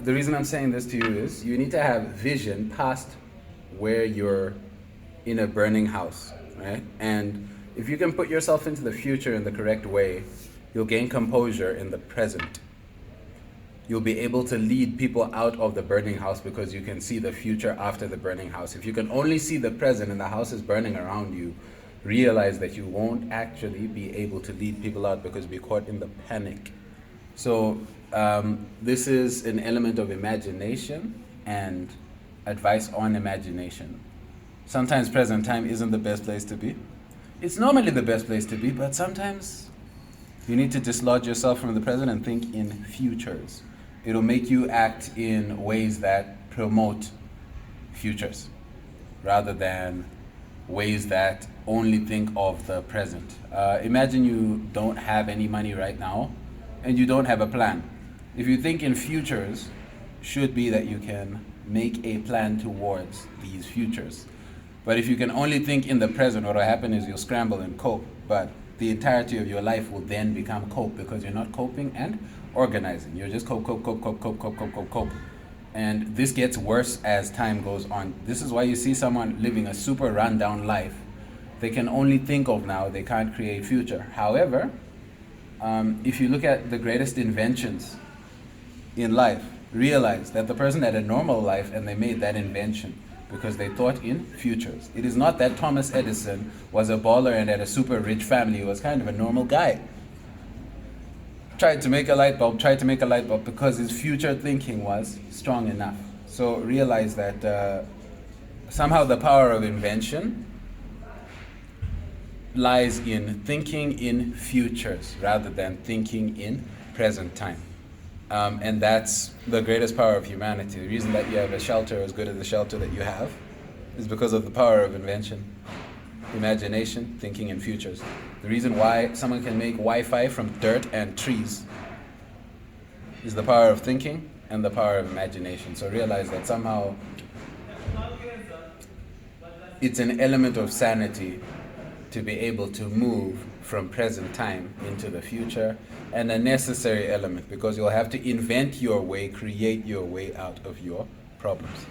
the reason I'm saying this to you is you need to have vision past where you're in a burning house, right? And if you can put yourself into the future in the correct way, you'll gain composure in the present. You'll be able to lead people out of the burning house because you can see the future after the burning house. If you can only see the present and the house is burning around you, realize that you won't actually be able to lead people out because you'll be caught in the panic. So this is an element of imagination and advice on imagination. Sometimes present time isn't the best place to be. It's normally the best place to be, but sometimes you need to dislodge yourself from the present and think in futures. It'll make you act in ways that promote futures rather than ways that only think of the present. Imagine you don't have any money right now and you don't have a plan. If you think in futures, should be that you can make a plan towards these futures. But if you can only think in the present, what will happen is you'll scramble and cope. But the entirety of your life will then become cope because you're not coping and organizing. You're just cope. And this gets worse as time goes on. This is why you see someone living a super rundown life. They can only think of now, they can't create future. However, if you look at the greatest inventions in life, realize that the person had a normal life and they made that invention because they thought in futures. It is not that Thomas Edison was a baller and had a super rich family. He was kind of a normal guy. Tried to make a light bulb because his future thinking was strong enough. So realize that somehow the power of invention lies in thinking in futures rather than thinking in present time. And that's the greatest power of humanity. The reason that you have a shelter as good as the shelter that you have is because of the power of invention, imagination, thinking in futures. The reason why someone can make Wi-Fi from dirt and trees is the power of thinking and the power of imagination. So realize that somehow it's an element of sanity to be able to move from present time into the future, and a necessary element because you'll have to invent your way, create your way out of your problems.